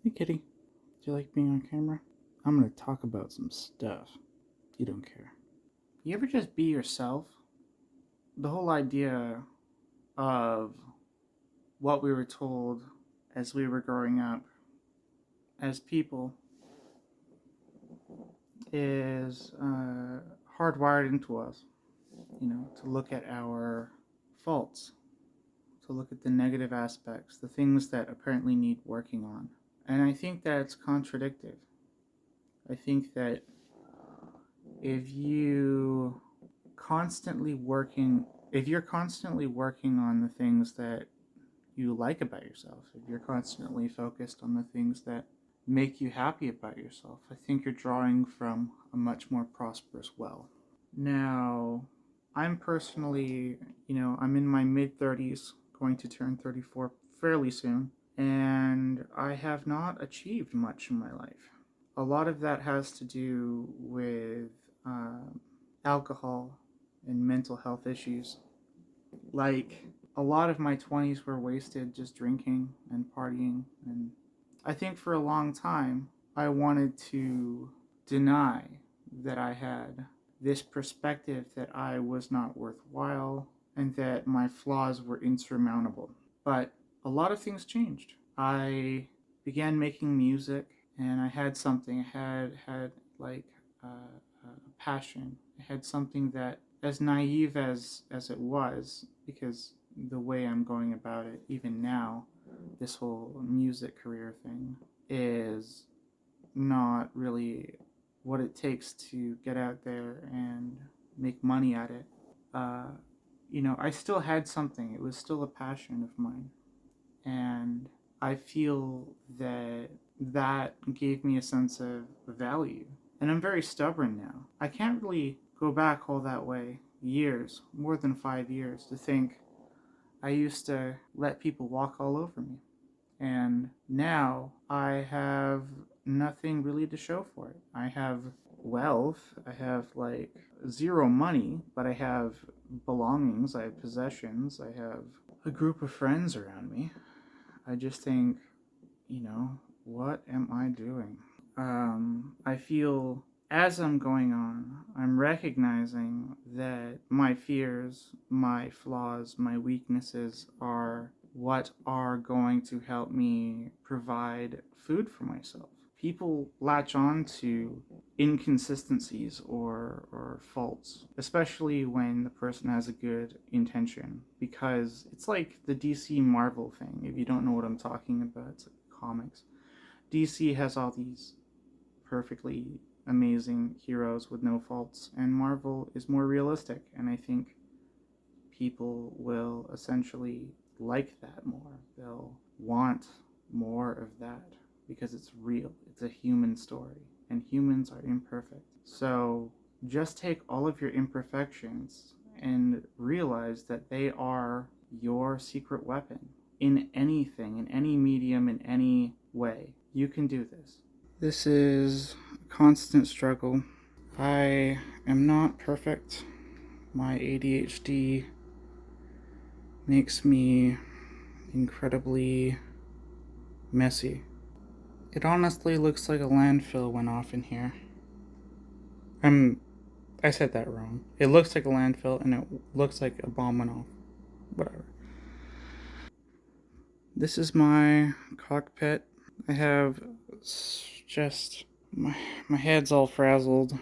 Hey Kitty, do you like being on camera? I'm gonna talk about some stuff. You don't care. You ever just be yourself? The whole idea of what we were told as we were growing up as people is hardwired into us, to look at our faults, to look at the negative aspects, the things that apparently need working on. And I think that's contradictive. I think that if you constantly working if you're constantly working on the things that you like about yourself, if you're constantly focused on the things that make you happy about yourself, I think you're drawing from a much more prosperous well. Now, I'm personally, I'm in my mid 30s, going to turn 34 fairly soon, and I have not achieved much in my life. A lot of that has to do with alcohol and mental health issues. Like, a lot of my 20s were wasted just drinking and partying. And I think for a long time, I wanted to deny that I had this perspective that I was not worthwhile and that my flaws were insurmountable. But a lot of things changed. I began making music, and I had something. I had like a passion. I had something that, as naive as it was, because the way I'm going about it, even now, this whole music career thing is not really what it takes to get out there and make money at it. Uh, I still had something. It was still a passion of mine. And I feel that that gave me a sense of value. And I'm very stubborn now. I can't really go back all that way, years, more than 5 years, to think I used to let people walk all over me. And now I have nothing really to show for it. I have wealth, I have like zero money, but I have belongings, I have possessions, I have a group of friends around me. I just think, what am I doing? I feel as I'm going on, I'm recognizing that my fears, my flaws, my weaknesses are what are going to help me provide food for myself. People latch on to inconsistencies or faults, especially when the person has a good intention, because it's like the DC Marvel thing. If you don't know what I'm talking about, it's like comics. DC has all these perfectly amazing heroes with no faults, and Marvel is more realistic, and I think people will essentially like that more. They'll want more of that because it's real. It's a human story, and humans are imperfect. So just take all of your imperfections and realize that they are your secret weapon in anything, in any medium, in any way. You can do this. This is a constant struggle. I am not perfect. My ADHD makes me incredibly messy. It honestly looks like a landfill went off in here. I'm I said that wrong. It looks like a landfill and it looks like a bomb went off. Whatever. This is my cockpit. I have just my head's all frazzled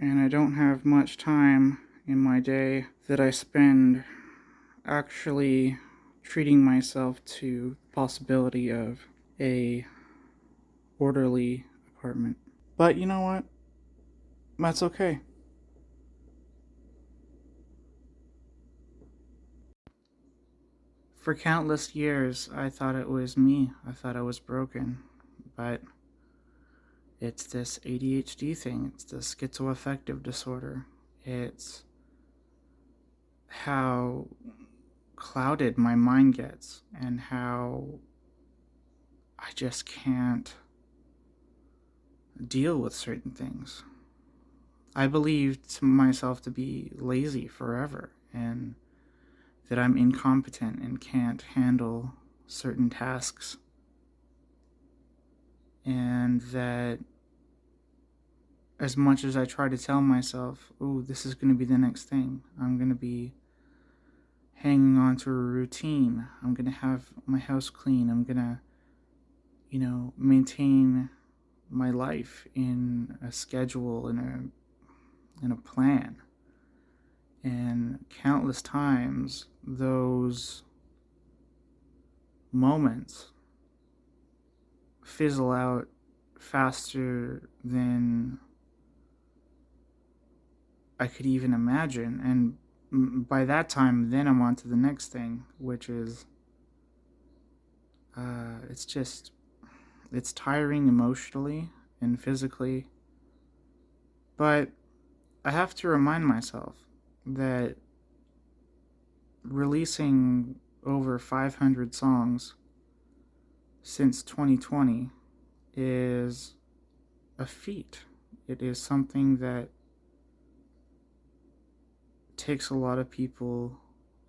and I don't have much time in my day that I spend actually treating myself to the possibility of a orderly apartment. But you know what? That's okay. For countless years, I thought it was me. I thought I was broken. But it's this ADHD thing, it's the schizoaffective disorder. It's how clouded my mind gets and how I just can't deal with certain things. I believed myself to be lazy forever and that I'm incompetent and can't handle certain tasks. And that as much as I try to tell myself, oh, this is going to be the next thing, I'm going to be hanging on to a routine, I'm going to have my house clean, I'm going to, maintain my life in a schedule and a plan. And countless times, those moments fizzle out faster than I could even imagine. And by that time, then I'm on to the next thing, which is it's tiring emotionally and physically. But I have to remind myself that releasing over 500 songs since 2020 is a feat. It is something that takes a lot of people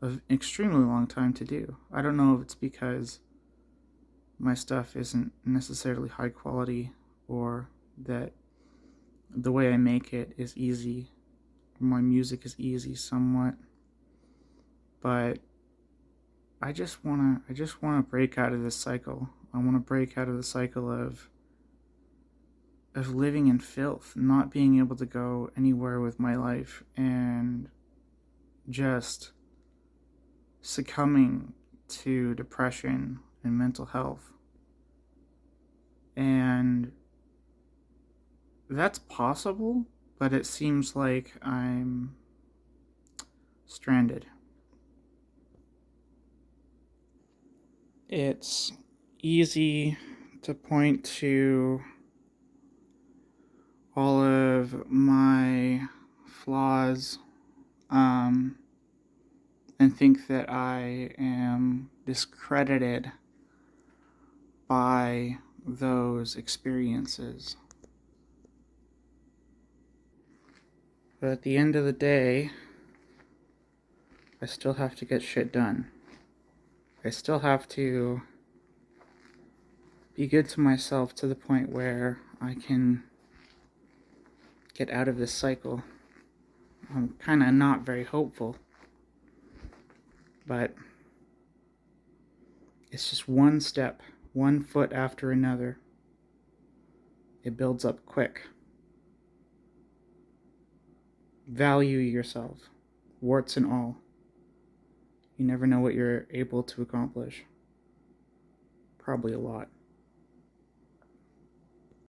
an extremely long time to do. I don't know if it's because my stuff isn't necessarily high quality or that the way I make it is easy. My music is easy somewhat. But I just want to break out of this cycle. I want to break out of the cycle of living in filth, not being able to go anywhere with my life, and just succumbing to depression and mental health. And that's possible, but it seems like I'm stranded. It's easy to point to all of my flaws, and think that I am discredited by those experiences. But at the end of the day, I still have to get shit done. I still have to be good to myself to the point where I can get out of this cycle. I'm kind of not very hopeful, but it's just one step, one foot after another. It builds up quick. Value yourself, warts and all. You never know what you're able to accomplish. Probably a lot.